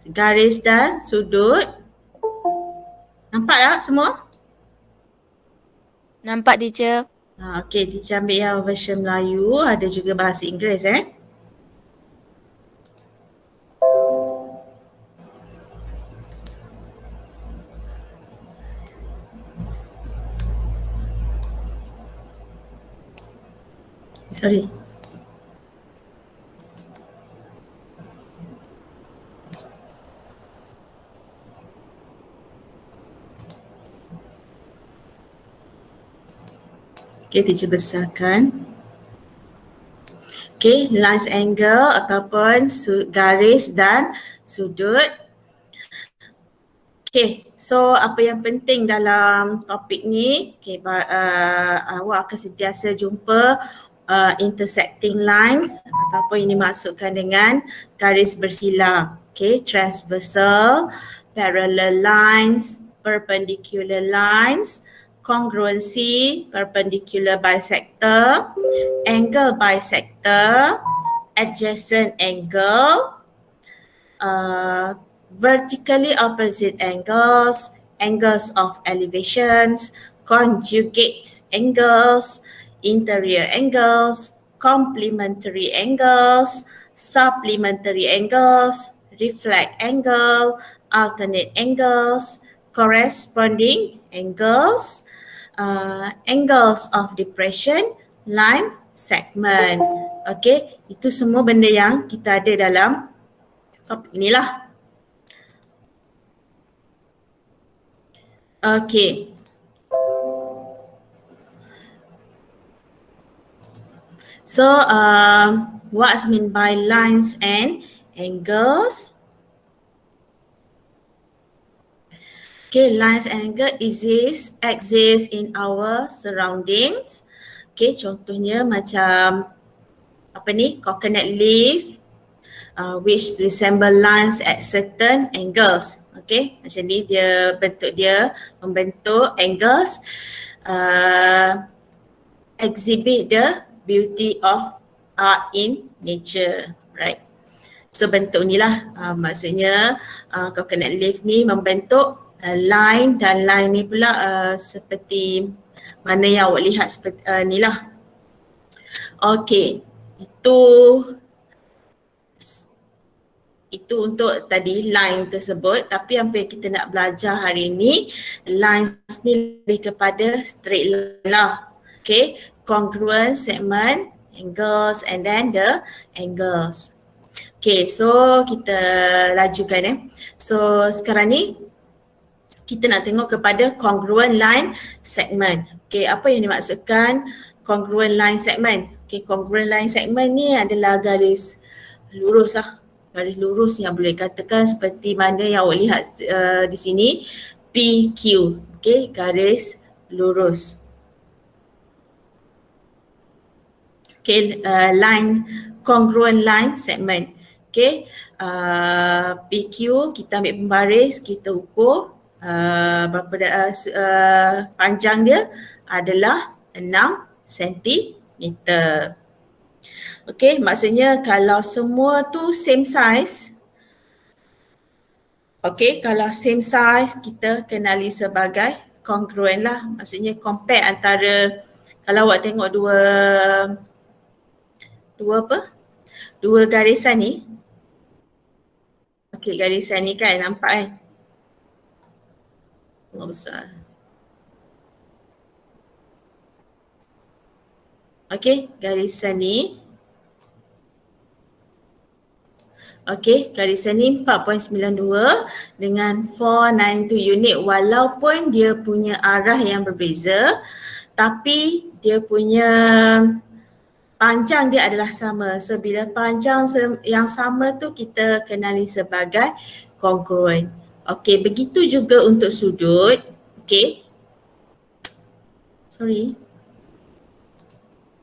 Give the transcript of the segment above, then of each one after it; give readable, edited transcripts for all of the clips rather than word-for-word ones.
garis dan sudut. Nampak tak semua? Nampak teacher. Okey, teacher ambil yang version Melayu, ada juga bahasa Inggeris Sorry. Okey, teacher besarkan. Okey, lines angle ataupun garis dan sudut. Okey, so apa yang penting dalam topik ni, awak akan sentiasa jumpa intersecting lines ataupun ini maksudkan dengan garis bersila. Okey, transversal, parallel lines, perpendicular lines, congruency, perpendicular bisector, angle bisector, adjacent angle, vertically opposite angles, angles of elevations, conjugate angles, interior angles, complementary angles, supplementary angles, reflect angle, alternate angles, corresponding angles, angles of depression, line segment. Okay, itu semua benda yang kita ada dalam topik inilah. Okay. So, what's meant by lines and angles? Okay, lines and angle exist in our surroundings. Okay, contohnya macam apa ni, coconut leaf, which resemble lines at certain angles. Okay, macam ni dia membentuk angles, exhibit the beauty of art in nature, right? So bentuk ni lah, maksudnya coconut leaf ni membentuk line, dan line ni pula seperti mana yang awak lihat seperti ni lah. Okay, itu untuk tadi line tersebut, tapi apa yang kita nak belajar hari ni, lines ni lebih kepada straight line lah. Okay, congruent, segment, angles and then the angles. Okay, so kita lajukan So sekarang ni kita nak tengok kepada congruent line segment. Okay, apa yang dimaksudkan congruent line segment? Okay, congruent line segment ni adalah garis lurus lah. Garis lurus yang boleh katakan seperti mana yang awak lihat di sini, PQ. Okay, garis lurus. Okay, line, congruent line segment. Okay, PQ kita ambil pembaris, kita ukur berapa panjang dia adalah 6 cm. Okay, maksudnya kalau semua tu same size, okay, kalau same size kita kenali sebagai congruent lah. Maksudnya compare antara, kalau awak tengok dua garisan ni. Okay, garisan ni kan nampak tengok besar. Okay, garisan ni. Okay, garisan ni 4.92 dengan 492 unit, walaupun dia punya arah yang berbeza, tapi dia punya panjang dia adalah sama. So bila panjang yang sama tu kita kenali sebagai congruent. Okay, begitu juga untuk sudut. Okay.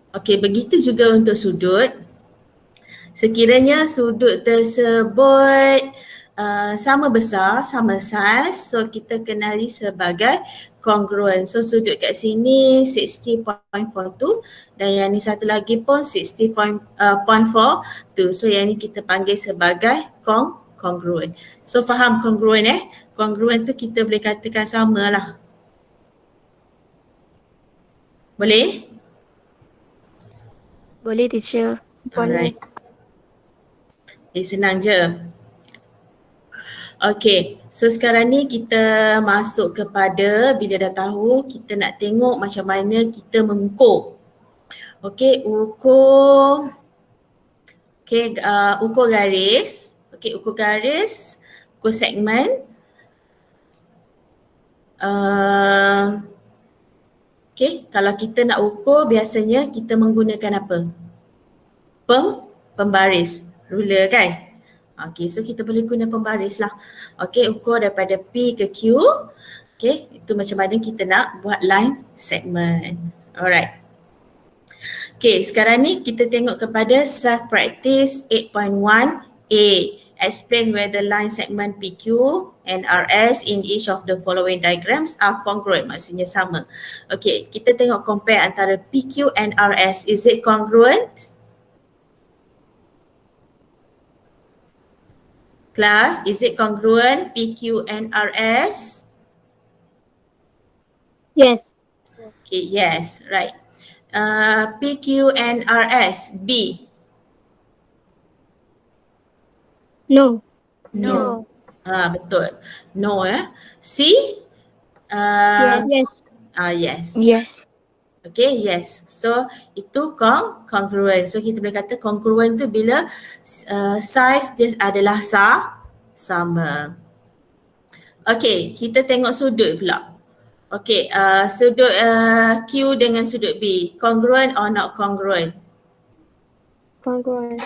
Okay, begitu juga untuk sudut. Sekiranya sudut tersebut sama besar, sama size, so kita kenali sebagai congruent. So sudut kat sini 60.42 dan yang ni satu lagi pun 60.42. So yang ni kita panggil sebagai congruent. So faham congruent Congruent tu kita boleh katakan sama lah. Boleh? Boleh teacher. Alright. Senang je. Okay, so sekarang ni kita masuk kepada bila dah tahu kita nak tengok macam mana kita mengukur. Okay, ukur garis. Okay, ukur garis, ukur segmen. Okay, kalau kita nak ukur biasanya kita menggunakan apa? Pembaris, ruler kan? Okay, so kita boleh guna pembaris lah. Okay, ukur daripada P ke Q. Okay, itu macam mana kita nak buat line segment. Alright. Okay, sekarang ni kita tengok kepada self practice 8.1A. Explain whether line segment PQ and RS in each of the following diagrams are congruent, maksudnya sama. Okay, kita tengok compare antara PQ and RS. Is it congruent? Class, is it congruent, PQ and RS? Yes. Okay, yes, right. PQ and RS, B. No. No. Betul. No C? Yes. Yes. Yes. Okay, yes. So itu congruent. So kita boleh kata congruent tu bila size dia adalah sama. Okay, kita tengok sudut pula. Okay, sudut Q dengan sudut B. Congruent or not congruent? Congruent.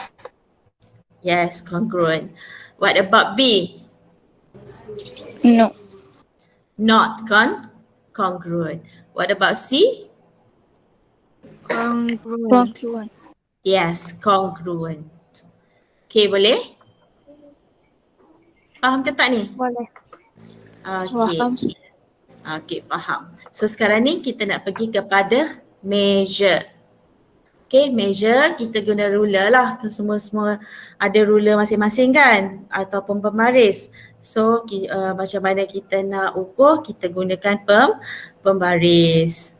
Yes, congruent. What about B? No. Not congruent. What about C? Congruent. Yes, congruent. Okay, boleh? Faham ke tak ni? Boleh. Okay. Faham. Okay, faham. So sekarang ni kita nak pergi kepada measure. Okay, measure kita guna ruler lah. Semua ada ruler masing-masing kan? Ataupun pembaris. So macam mana kita nak ukur, kita gunakan pembaris.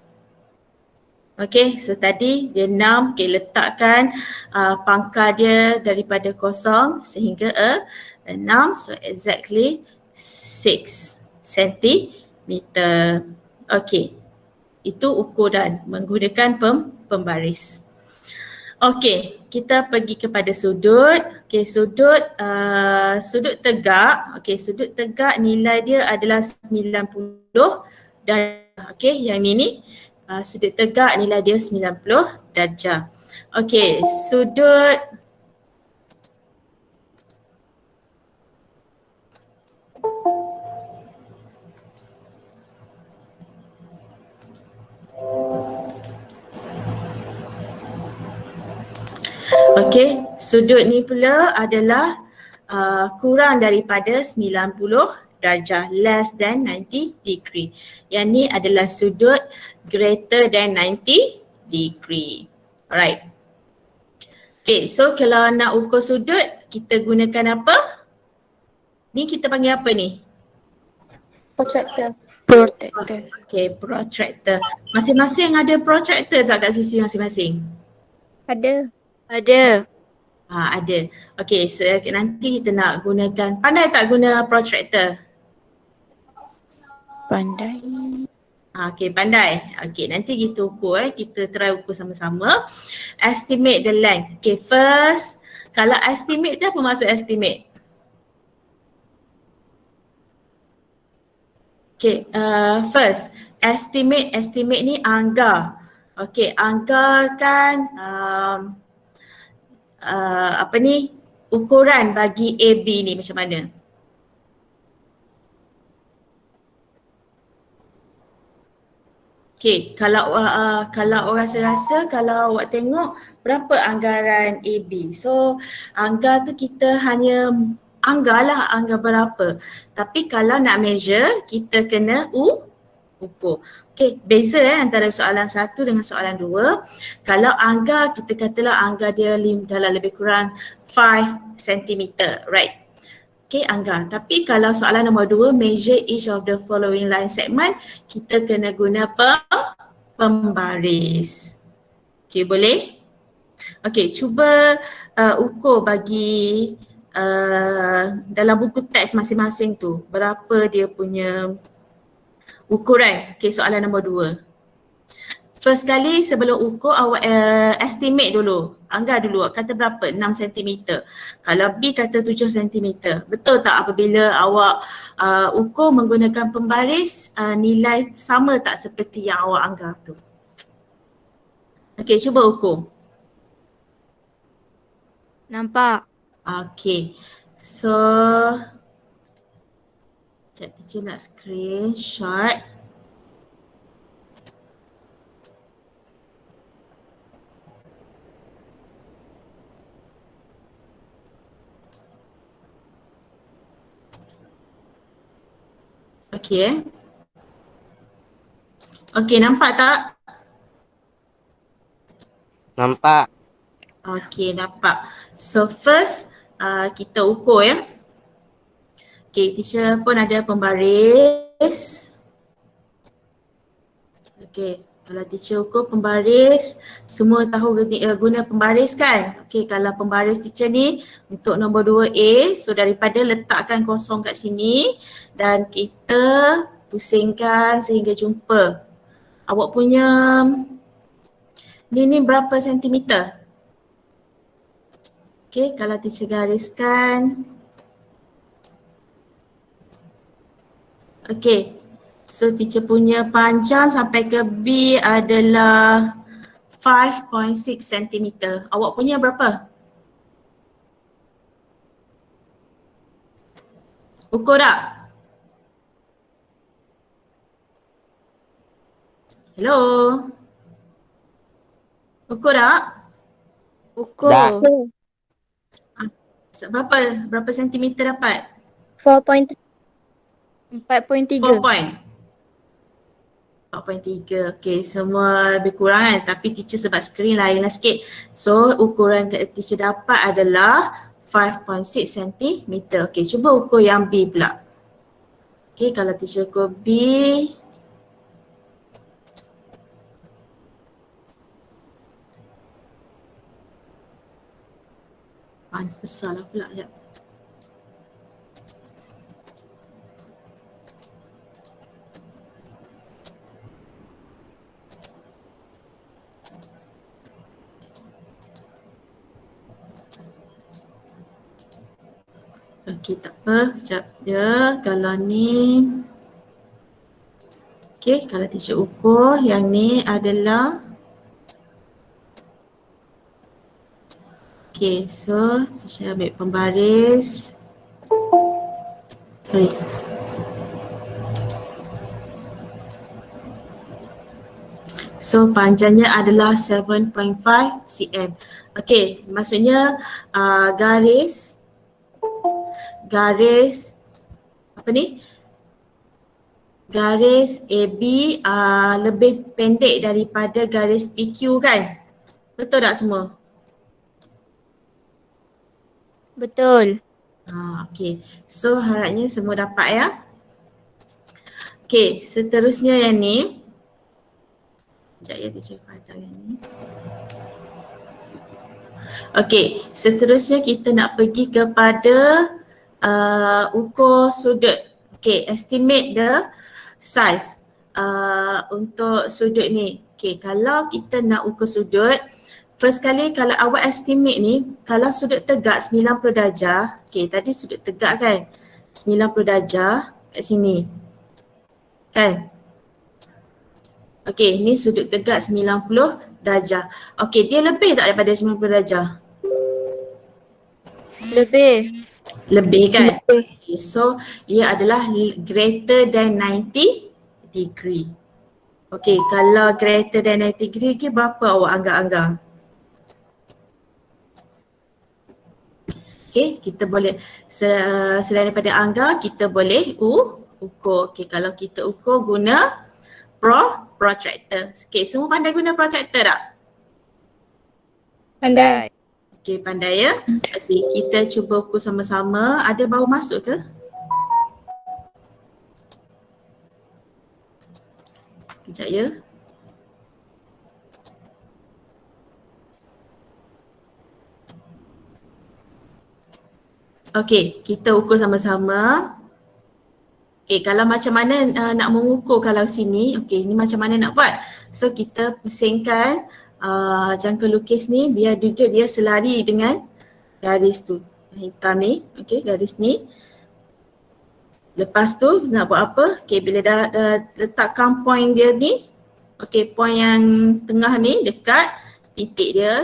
Okay, so tadi dia 6, okay, letakkan pangkal dia daripada kosong sehingga 6, so exactly 6 centimeter. Okay, itu ukuran menggunakan pembaris. Okay, kita pergi kepada sudut. Okay, sudut tegak. Okay, sudut tegak nilai dia adalah 90 dan okay, yang ni sudut tegak nilai dia 90 darjah. Okey, sudut sudut ni pula adalah kurang daripada 90 darjah, less than 90 degree. Yang ni adalah sudut greater than 90 degree. Alright. Okay, so kalau nak ukur sudut, kita gunakan apa? Ni kita panggil apa ni? Protractor. Okay, protractor. Masing-masing ada protractor tak kat sisi masing-masing? Ada. Ada. Ada. Okay, so nanti kita nak gunakan, pandai tak guna protractor? Pandai. Okay, pandai. Okay, nanti kita ukur kita try ukur sama-sama. Estimate the length. Okay, first, kalau estimate tu apa maksud estimate? Okay, first, estimate ni anggar. Okay, anggarkan ukuran bagi AB ni macam mana? Okay, kalau orang rasa kalau awak tengok berapa anggaran AB. So anggar tu kita hanya anggar berapa. Tapi kalau nak measure kita kena ukur. Okay, beza antara soalan 1 dengan soalan 2. Kalau anggar kita katalah anggar dia dalam lebih kurang 5 cm, right? Okay, Angga. Tapi kalau soalan nombor 2, measure each of the following line segment, kita kena guna pembaris. Okay, boleh? Okay, cuba ukur bagi dalam buku teks masing-masing tu, berapa dia punya ukuran. Okay, soalan nombor 2. First kali sebelum ukur awak estimate dulu. Angga dulu kata berapa? 6 cm. Kalau B kata 7 cm. Betul tak apabila awak ukur menggunakan pembaris nilai sama tak seperti yang awak anggap tu? Okey, cuba ukur. Nampak. Okey. So sekejap teacher nak screenshot. Okey. Okey, nampak tak? Nampak. Okey, nampak. So first kita ukur ya. Okey, teacher pun ada pembaris. Okey, kalau teacher ukur pembaris, semua tahu guna pembaris kan? Okey, kalau pembaris teacher ni untuk nombor 2A, so daripada letakkan kosong kat sini dan kita pusingkan sehingga jumpa. Awak punya ni berapa sentimeter? Okey, kalau teacher gariskan. Okey, so teacher punya panjang sampai ke B adalah 5.6 cm. Awak punya berapa? Ukur tak? Hello? Ukur tak? Ukur. Dah. Berapa sentimeter dapat? 4.3. 4.3. 4.3. Okey, semua lebih kurang kan, tapi teacher sebab skrin lain lah sikit. So ukuran teacher dapat adalah 5.6 cm. Okey, cuba ukur yang B pula. Okey, kalau teacher ukur B, besar lah pula. Sekejap. Okey, tak apa. Sekejap je. Kalau ni. Okey, kalau teacher ukur yang ni adalah. Okey, so teacher ambil pembaris. Sorry. So panjangnya adalah 7.5 cm. Okey, maksudnya garis apa ni? Garis AB lebih pendek daripada garis PQ kan? Betul tak semua? Betul. Okey. So harapnya semua dapat ya. Okey, seterusnya yang ni. Sekejap ya, teacher padam yang ni. Okey, seterusnya kita nak pergi kepada ukur sudut. Okey, estimate the size untuk sudut ni. Okey, kalau kita nak ukur sudut, first kali kalau awak estimate ni, kalau sudut tegak 90 darjah, okey tadi sudut tegak kan, 90 darjah kat sini. Kan? Okey, ni sudut tegak 90 darjah. Okey, dia lebih tak daripada 90 darjah? Lebih. Lebih kan? Lebih. Okay, so ia adalah greater than 90 degree. Okey, kalau greater than 90 degree berapa awak anggap-anggap? Okey, kita boleh selain daripada angka, kita boleh ukur. Okey, kalau kita ukur guna protractor. Okey, semua pandai guna protractor tak? Pandai. Okay, pandai ya. Okay, kita cuba ukur sama-sama. Ada baru masuk ke? Kejap ya. Okay, kita ukur sama-sama. Okay, kalau macam mana nak mengukur kalau sini, okay, ni macam mana nak buat. So kita pusingkan jangka lukis ni biar duduk dia selari dengan garis tu. Hitam ni, okay, garis ni. Lepas tu nak buat apa? Okay, bila dah letakkan point dia ni, okay, point yang tengah ni dekat titik dia.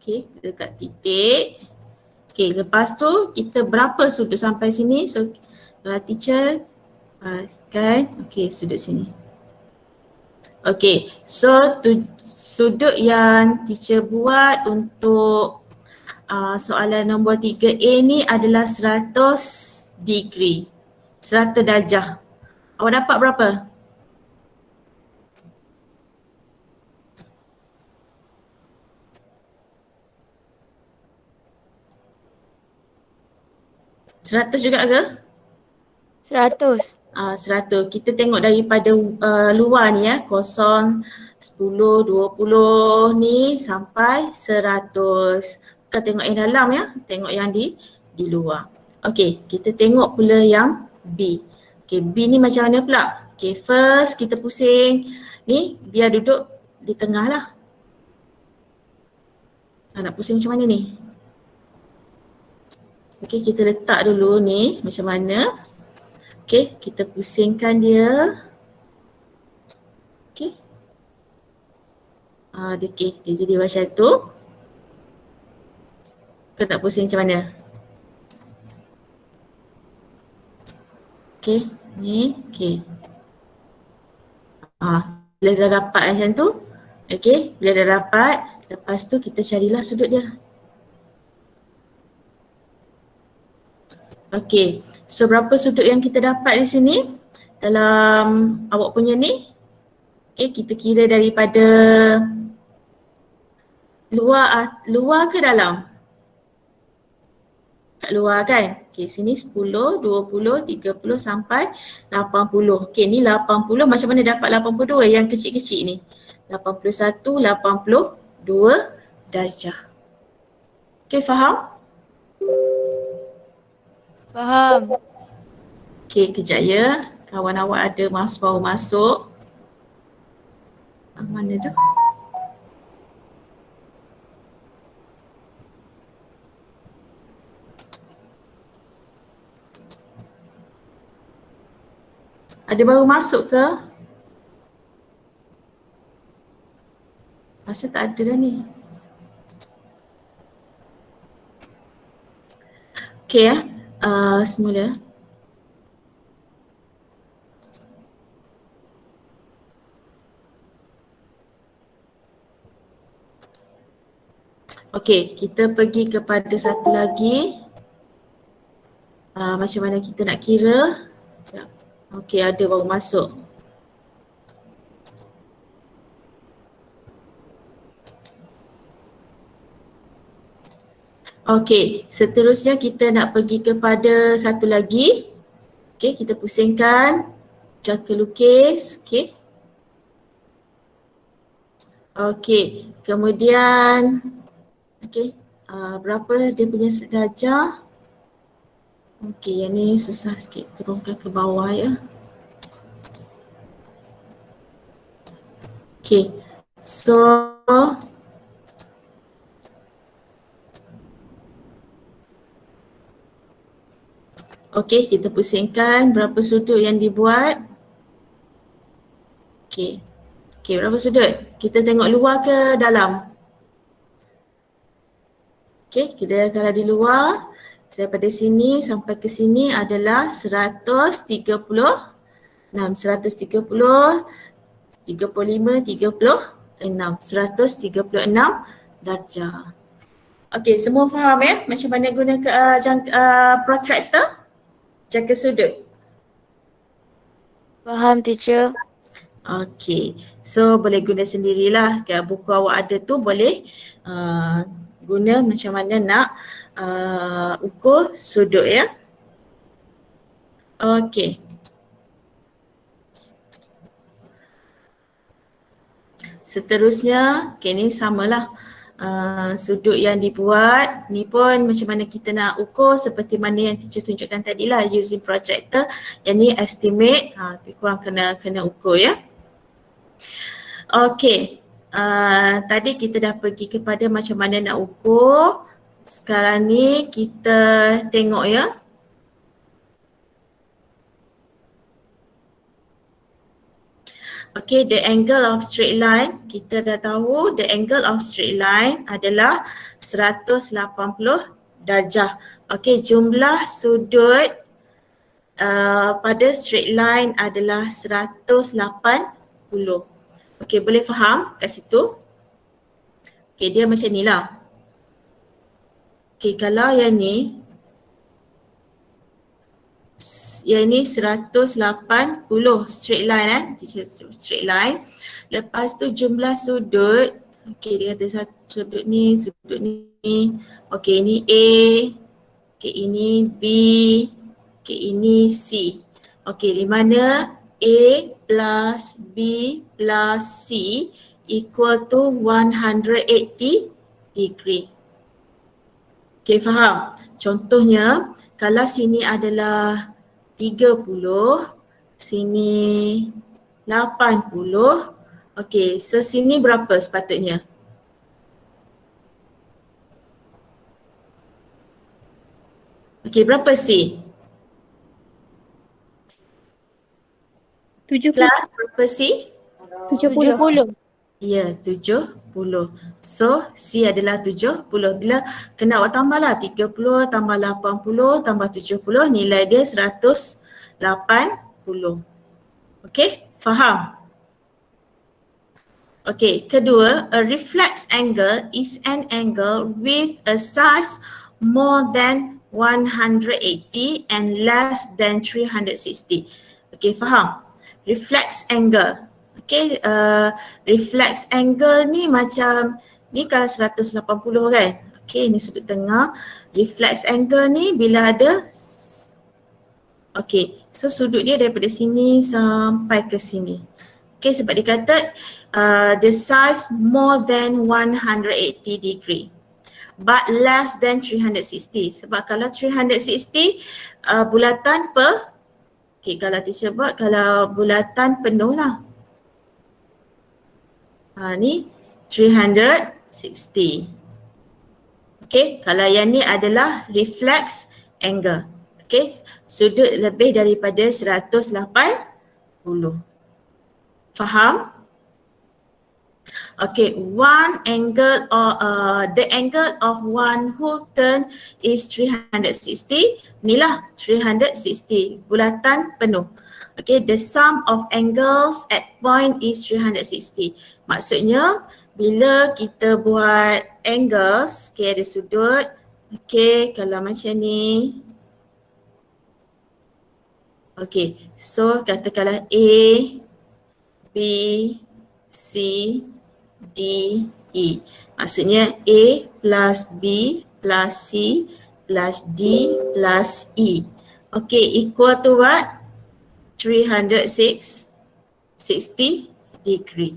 Okay, dekat titik. Okay, lepas tu kita berapa sudut sampai sini? So, teacher kan, okay, sudut sini. Okay, so sudut yang teacher buat untuk soalan nombor 3A ni adalah 100 degree, 100 darjah. Awak dapat berapa? Seratus juga ke? 100. 100. Kita tengok daripada luar ni ya, 0, 10, 20 ni sampai 100. Bukan tengok yang dalam ya, tengok yang di luar. Okey, kita tengok pula yang B. Okey, B ni macam mana pula? Okey, first kita pusing ni biar duduk di tengah lah. Nak pusing macam mana ni? Okey, kita letak dulu ni macam mana. Okey, kita pusingkan dia. Okey. Dia jadi macam tu. Kau nak pusing macam mana? Okey, ni, okey. Bila dah dapat macam tu, okey, bila dah dapat, lepas tu kita carilah sudut dia. Okey, so berapa sudut yang kita dapat di sini dalam awak punya ni? Okey, kita kira daripada luar ke dalam? Kat luar kan? Okey, sini 10, 20, 30 sampai 80. Okey, ni 80, macam mana dapat 82 yang kecil-kecil ni? 81, 82 darjah. Okey, faham? Faham. Okey, kejap ya. Kawan awak ada baru masuk. Mana dah? Ada baru masuk ke? Rasa tak ada dah ni. Okey ya. Semula. Okey, kita pergi kepada satu lagi. Macam mana kita nak kira? Okey, ada baru masuk. Okey, seterusnya kita nak pergi kepada satu lagi. Okey, kita pusingkan jangka lukis. Okey. Okey, kemudian okey, berapa dia punya darjah? Okey, yang ni susah sikit, turunkan ke bawah ya. Okey, so okey, kita pusingkan berapa sudut yang dibuat. Okey. Okey, berapa sudut? Kita tengok luar ke dalam? Okey, kita kalau di luar, daripada sini sampai ke sini adalah 136, 130, 35, 36, 136 darjah. Okey, semua faham ya macam mana guna protractor? Jangka sudut. Faham, teacher. Okey, so boleh guna sendirilah. Kat buku awak ada tu boleh guna macam mana nak ukur sudut ya. Okey. Seterusnya, okay, ni samalah sudut yang dibuat. Ni pun macam mana kita nak ukur seperti mana yang teacher tunjukkan tadi lah using protractor. Yang ni estimate, lebih kurang kena ukur ya. Okey, tadi kita dah pergi kepada macam mana nak ukur. Sekarang ni kita tengok ya. Okay, the angle of straight line, kita dah tahu the angle of straight line adalah 180 darjah. Okay, jumlah sudut pada straight line adalah 180. Okay, boleh faham kat situ? Okay, dia macam ni lah. Okay, kalau yang ni 180 straight line straight line. Lepas tu jumlah sudut, okey dia kata sudut ni. Okey ini A, okey ini B, okey ini C. Okey di mana A plus B plus C equal to 180 degree. Okey faham? Contohnya kalau sini adalah 30, sini 80. Okey, so sini berapa sepatutnya? Okey, berapa C? 70. Kelas berapa C? 70. Ya, 70. So, C adalah 70. Bila kena awak tambah lah 30 tambah 80 tambah 70, nilai dia 180. Okey, faham? Okey, kedua, a reflex angle is an angle with a size more than 180 and less than 360. Okey, faham? Reflex angle. Okay, reflex angle ni macam ni kalau 180 kan. Okay, ni sudut tengah. Reflex angle ni bila ada, okay, so sudut dia daripada sini sampai ke sini. Okay, sebab dia kata the size more than 180 degree but less than 360. Sebab kalau 360 bulatan per, okay, kalau teacher buat kalau bulatan penuh lah. Ni 360. Okay, kalau yang ni adalah reflex angle. Okay, sudut lebih daripada 180. Faham? Okay, one angle or the angle of one whole turn is 360. Inilah 360, bulatan penuh. Okay, the sum of angles at point is 360. Maksudnya bila kita buat angles, okay, ada sudut. Okay, kalau macam ni. Okay, so katakanlah A, B, C, D, E. Maksudnya A plus B plus C plus D plus E. Okay, equal to what? 360 degree.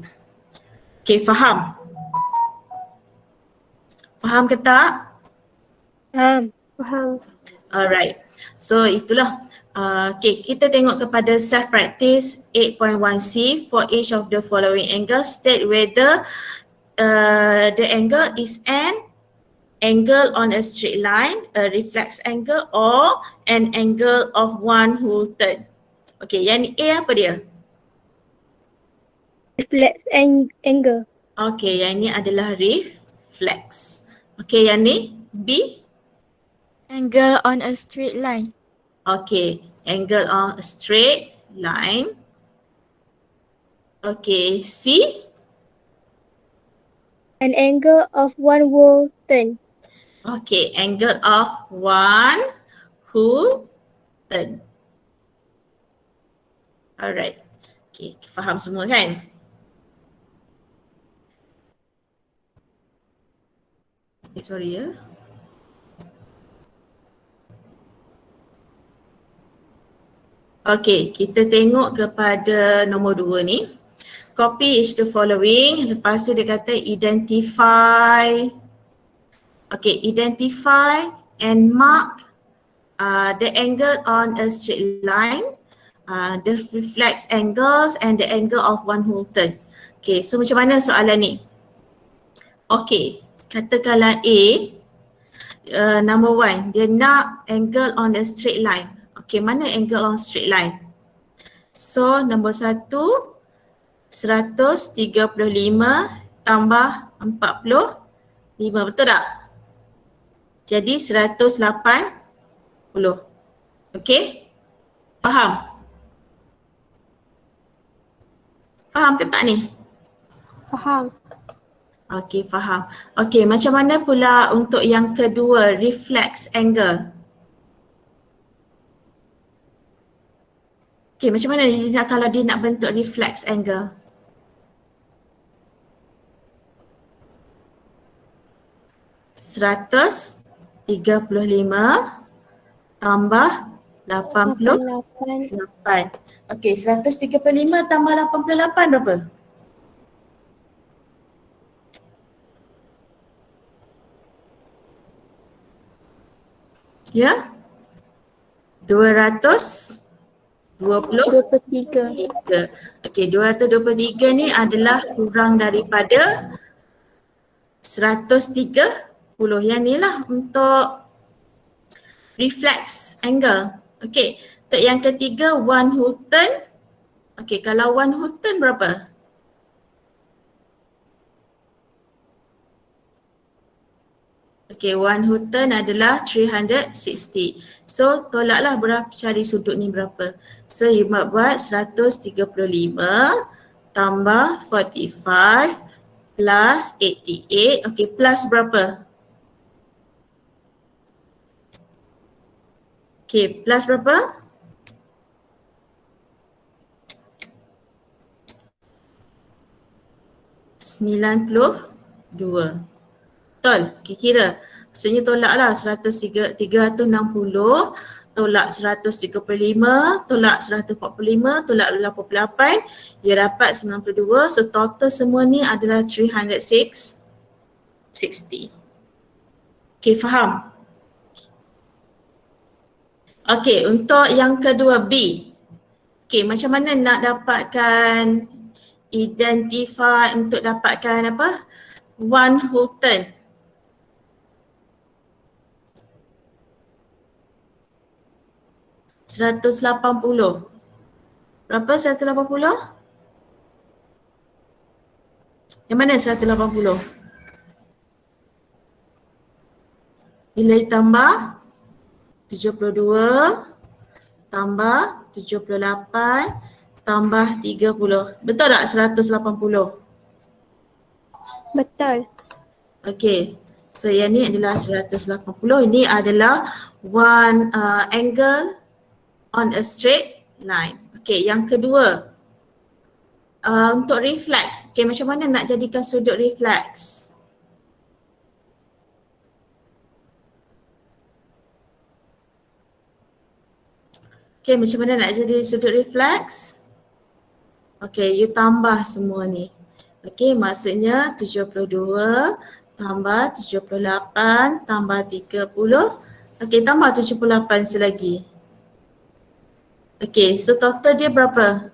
Okay, faham? Faham ke tak? Faham. Alright, so itulah. Okay, kita tengok kepada self practice 8.1c. For each of the following angles, state whether the angle is an angle on a straight line, a reflex angle or an angle of one whole turn. Okay, yang ni A apa dia? Reflex angle. Okay, yang ni adalah reflex. Okay, yang ni B? Angle on a straight line. Okay, angle on a straight line. Okay, C? An angle of one whole turn. Okay, angle of one whole turn. Alright. Okay, faham semua kan? Sorry ya. Okey, kita tengok kepada nombor 2 ni. Copy each the following. Lepas tu dia kata identify. Okay, identify and mark the angle on a straight line, the reflex angles and the angle of one whole turn. Okay, so macam mana soalan ni? Okay, katakanlah A, number 1, dia nak angle on a straight line. Okay, mana angle on straight line? So, nombor 1, 135 tambah 45, betul tak? Jadi 180. Okay? Faham? Faham ke tak ni? Faham. Okay, faham. Okay, macam mana pula untuk yang kedua, reflex angle? Okay, macam mana dia nak, kalau dia nak bentuk reflex angle? Seratus 35 tambah 88. Okey, 135 tambah 88 berapa? Ya? 223. Okey, 223 ni adalah kurang daripada 130. Yang ni lah untuk reflex angle. Okey, untuk yang ketiga one whole turn. Okey, kalau one whole turn berapa? Okey, one whole turn adalah 360. So tolaklah berapa, cari sudut ni berapa. So you buat 135 tambah 45 plus 88. Okey, plus berapa? Okey, plus berapa? $92. Betul? Okay, kira. Maksudnya tolaklah 360, tolak 135, tolak 145, tolak 88, dia dapat 92. So total semua ni adalah 360. Okay, faham? Okay, untuk yang kedua B. Okay, macam mana nak dapatkan, identify untuk dapatkan apa? One whole turn. $180. Berapa 180? Yang mana 180? Bila ditambah 72 tambah 78 tambah 30. Betul tak 180? Betul. Okay. So yang ni adalah 180. Ini adalah one angle on a straight line. Okay, yang kedua. Untuk reflex. Okay, macam mana nak jadikan sudut reflex? Okay, macam mana nak jadi sudut reflex? Okay, you tambah semua ni. Okay, maksudnya 72 tambah 78 tambah 30. Okay, tambah 78 selagi. Okay, so total dia berapa?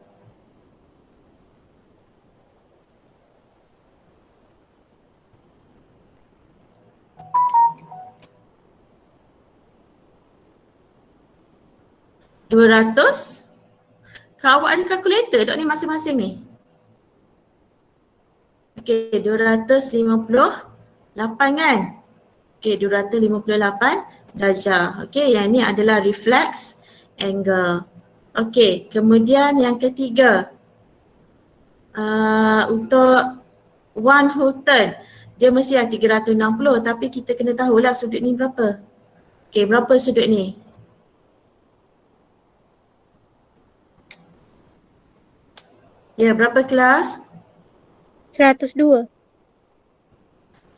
$200. Kalau awak ada kalkulator dok ni masing-masing ni. Okey, 258 kan? Okey, 258 darjah. Okey, yang ni adalah reflex angle. Okey, kemudian yang ketiga. Untuk one whole turn, dia mesti 360 tapi kita kena tahulah sudut ni berapa. Okey, berapa sudut ni? Ya, berapa kelas? 102.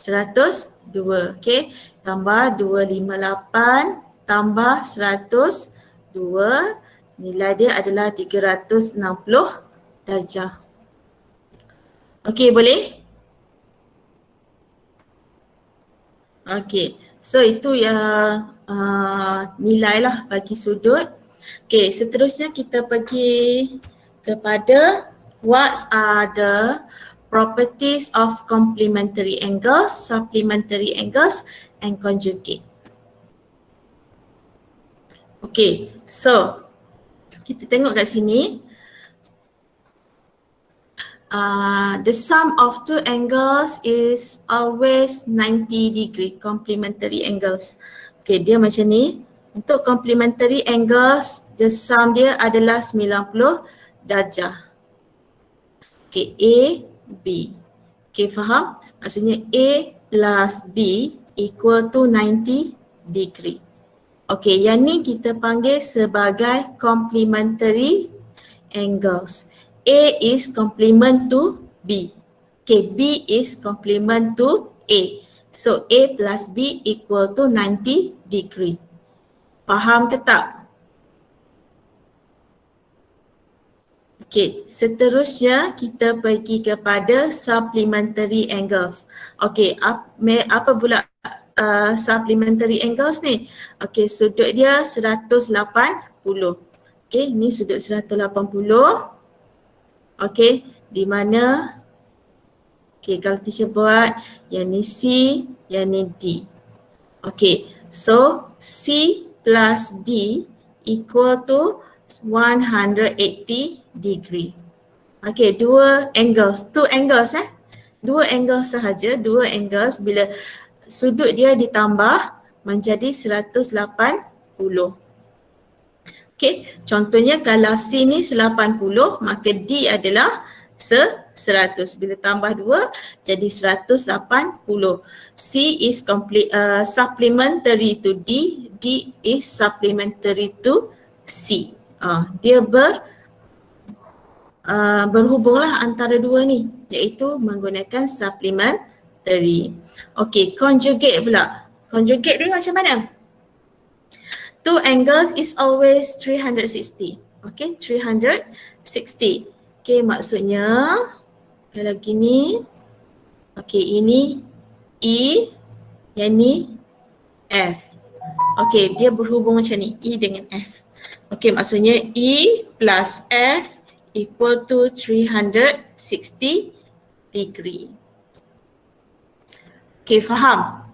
102. Okey, tambah 258 tambah 102, nilai dia adalah 360 darjah. Okey, boleh? Okey, so itu yang nilai lah bagi sudut. Okey, seterusnya kita pergi kepada what are the properties of complementary angles, supplementary angles and conjugate. Okay, so kita tengok kat sini. The sum of two angles is always 90 degree, complementary angles. Okay, dia macam ni. Untuk complementary angles, the sum dia adalah 90 darjah. Okay, A, B. Okay, faham? Maksudnya A plus B equal to 90 degree. Okay, yang ni kita panggil sebagai complementary angles. A is complement to B. Okay, B is complement to A. So A plus B equal to 90 degree. Faham ke tak? Okay, seterusnya kita pergi kepada supplementary angles. Okay, apa pula supplementary angles ni? Okay, sudut dia 180. Okay, ni sudut 180. Okay, di mana? Okay, kalau teacher buat yang ni C, yang ni D. Okay, so C plus D equal to 180 degree. Okay, two angles dua angles sahaja, dua angles bila sudut dia ditambah menjadi 180. Okay, contohnya kalau C ni 80, maka D adalah 100. Bila tambah 2 jadi 180. C is supplementary to D, D is supplementary to C. Dia berhubunglah antara dua ni, iaitu menggunakan supplementary. Okay, conjugate pula. Conjugate dia macam mana? Two angles is always 360. Okay, 360. Okay, maksudnya kalau gini, okay, ini E, yang ni F. Okay, dia berhubung macam ni, E dengan F. Okay, maksudnya E plus F equal to 360 degree. Okay, faham?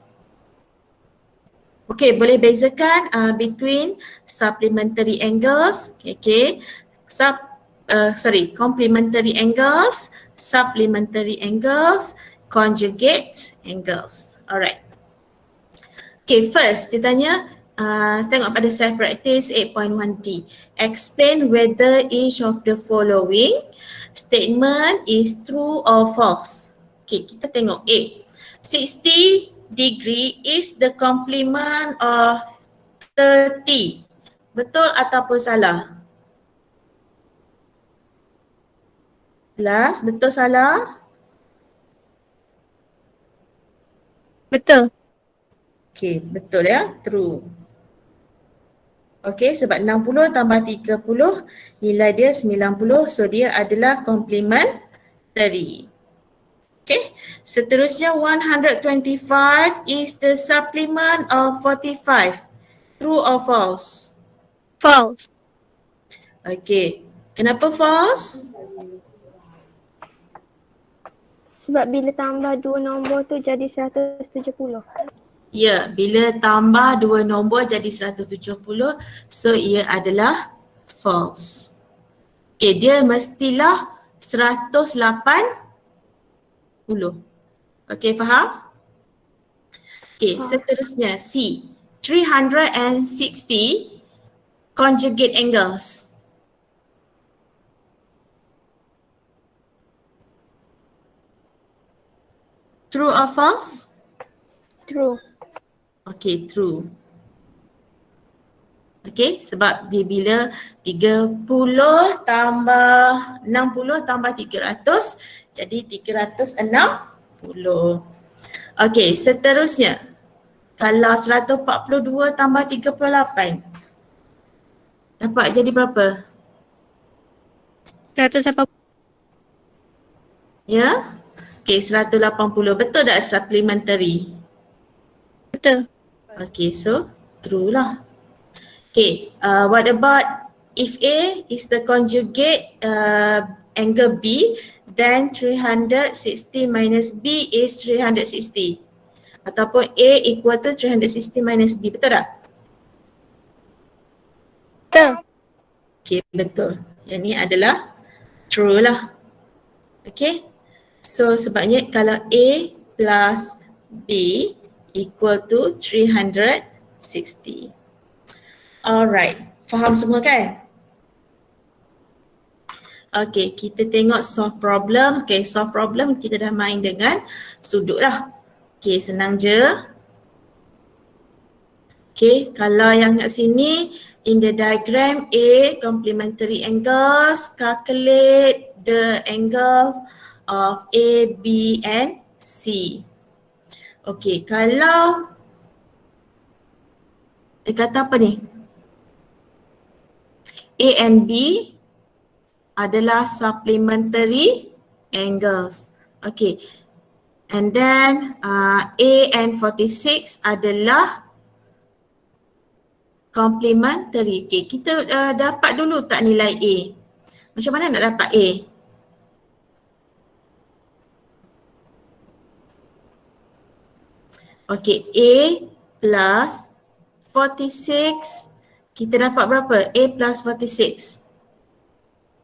Okay, boleh bezakan between supplementary angles, okay, complementary angles, supplementary angles, conjugate angles. Alright. Okay, first dia tanya, tengok pada self practice 8.1D. Explain whether each of the following statement is true or false. Okay, kita tengok A. 60 degree is the complement of 30. Betul ataupun salah? Kelas, betul salah? Betul. Okay, betul ya, true. Okay, sebab 60 tambah 30, nilai dia 90, so dia adalah complementary. Okay, seterusnya 125 is the supplement of 45. True or false? False. Okay, kenapa false? Sebab bila tambah dua nombor tu jadi 170. Ya, bila tambah dua nombor jadi 170, so ia adalah false. Okay, dia mestilah 180. Okay, faham? Okay, seterusnya C. 360 conjugate angles. True or false? True. Okay, true. Okay, sebab dia bila 30 tambah 60 tambah 300 jadi 360. Okey, seterusnya. Kalau 142 tambah 38. Dapat jadi berapa? 180. Ya? Okey, 180. Betul tak supplementary? Betul. Okay, so true lah. Okay, what about if A is the conjugate angle B, then 360 minus B is 360. Ataupun A equal to 360 minus B, betul tak? Betul. Okay, betul. Yang ni adalah true lah. Okay, so sebabnya kalau A plus B equal to 360. Alright, faham semua kan? Okay, kita tengok solve problem. Okay, solve problem kita dah main dengan sudut lah. Okay, senang je. Okay, kalau yang kat sini, in the diagram A, complementary angles, calculate the angle of A, B and C. Okay, kalau dia kata apa ni? A and B adalah supplementary angles. Okay. And then A and 46 adalah complementary. Okay. Kita dapat dulu tak nilai A? Macam mana nak dapat A? Okay. A plus 46. Kita dapat berapa? A plus 46.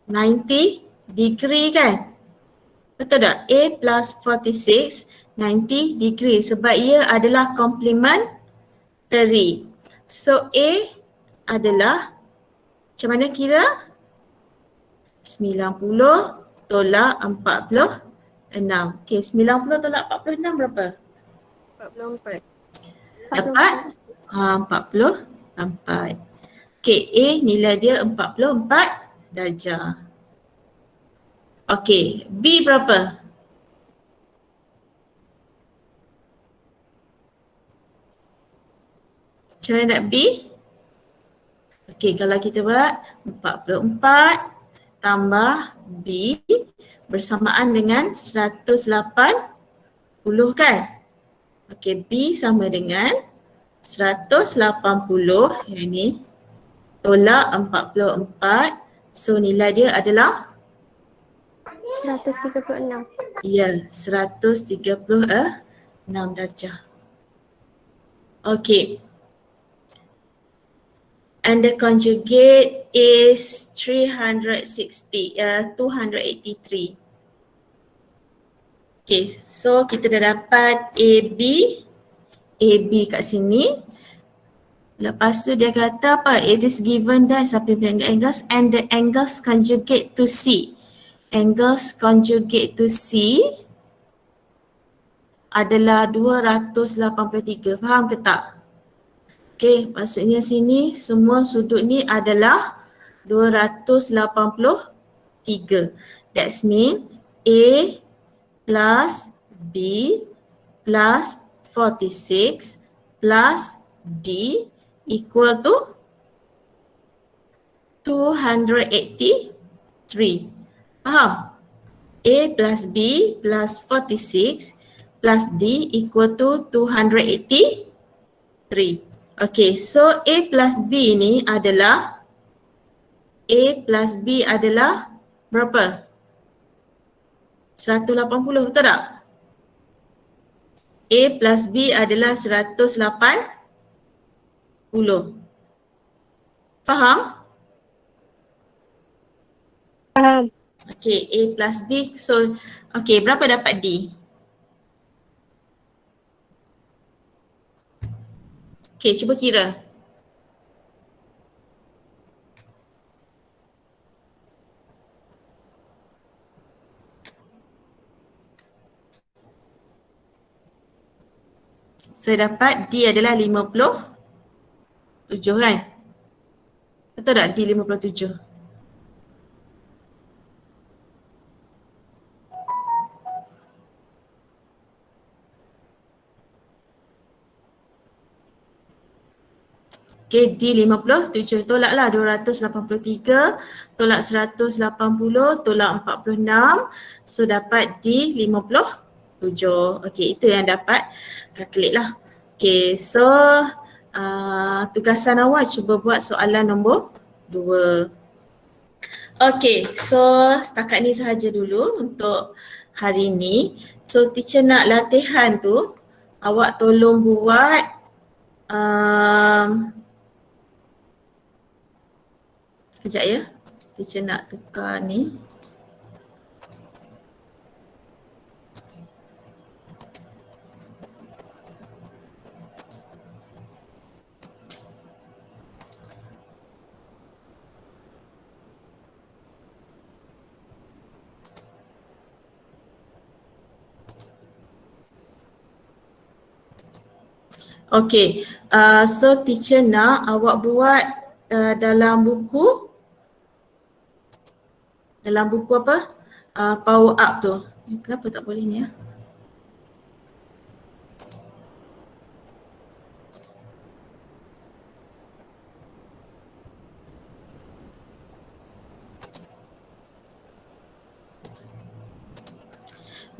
90 degree kan? Betul tak? A plus 46, 90 degree sebab ia adalah complementary. So A adalah macam mana kira? 90 tolak 46. Okay, 90 tolak 46 berapa? 44. Dapat 44. Okay, A nilai dia 44 darjah. Okey, B berapa? Macam mana nak B? Okey, kalau kita buat 44 tambah B bersamaan dengan 180 kan? Okey, B sama dengan 180 yang ni tolak 44. So nilai dia adalah 136. ya, 136 darjah. Okay. And the conjugate is 283. Okay, so kita dah dapat AB kat sini. Lepas tu dia kata apa? It is given that supplementary angles and the angles conjugate to C. Angles conjugate to C adalah 283. Faham ke tak? Okay, maksudnya sini semua sudut ni adalah 283. That's mean A plus B plus 46 plus D equal to 283. Faham? A plus B plus 46 plus D equal to 283. Okay, so A plus B ni adalah berapa? 180, betul tak? A plus B adalah 180. Faham? Faham. Okay, A plus B. So, okay, berapa dapat D? Okay, cuba kira. So, dapat D adalah 57 kan? Betul tak D 57? Okay, D57, tolaklah 283, tolak 180, tolak 46. So dapat D57. Okay, itu yang dapat kalkulate lah. Okay, so tugasan awal cuba buat soalan nombor 2. Okay, so setakat ni sahaja dulu untuk hari ni. So teacher nak latihan tu, awak tolong buat kejap ya, teacher nak tukar ni. Okay, so teacher nak awak buat dalam buku apa? Power up tu. Kenapa tak boleh ni ya?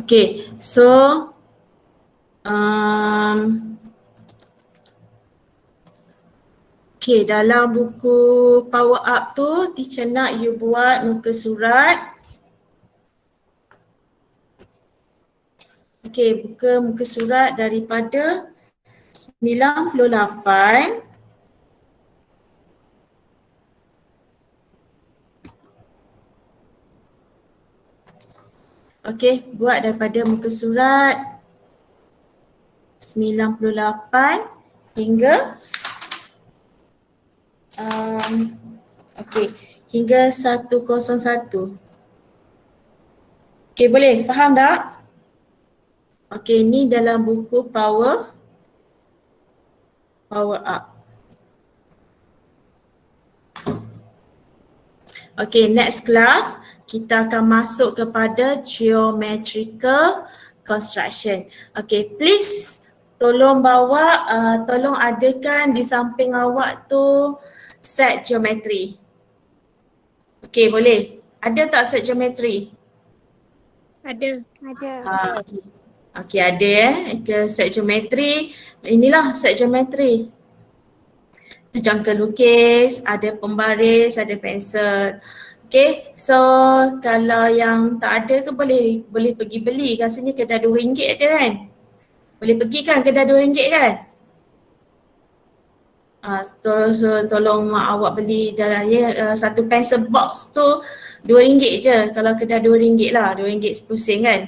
Okay, so okay, dalam buku power up tu teacher nak you buat muka surat. Okay, buka muka surat daripada 98. Okay, buat daripada muka surat 98 hingga hingga 101. Okay, boleh? Faham tak? Okay, ni dalam buku power up. Okay, next class kita akan masuk kepada geometrical construction. Okay, please tolong bawa, tolong adakan di samping awak tu set geometri. Okay, boleh? Ada tak set geometri? Ada. Okay, ada ke set geometri. Inilah set geometri. Tu jangka lukis, ada pembaris, ada pensel. Okay, so kalau yang tak ada tu boleh pergi beli. Rasanya kedai RM2 ada kan? Boleh pergi kan kedai RM2 kan? So, tolong awak beli dalam satu pencil box tu RM2 je. Kalau kedai RM2 lah, RM2 10 kan.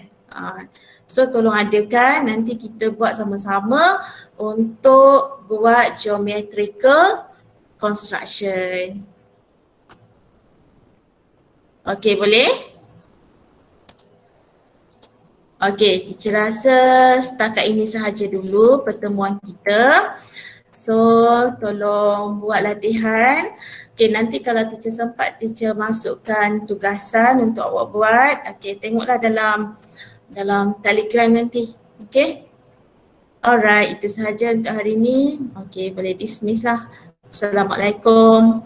So tolong adakan, nanti kita buat sama-sama untuk buat geometrical construction. Okay, boleh? Okay, teacher rasa setakat ini sahaja dulu pertemuan kita. So tolong buat latihan. Okay, nanti kalau teacher sempat, teacher masukkan tugasan untuk awak buat. Okay, tengoklah dalam Telegram nanti. Okay. Alright, itu sahaja untuk hari ini. Okay, boleh dismiss lah. Assalamualaikum.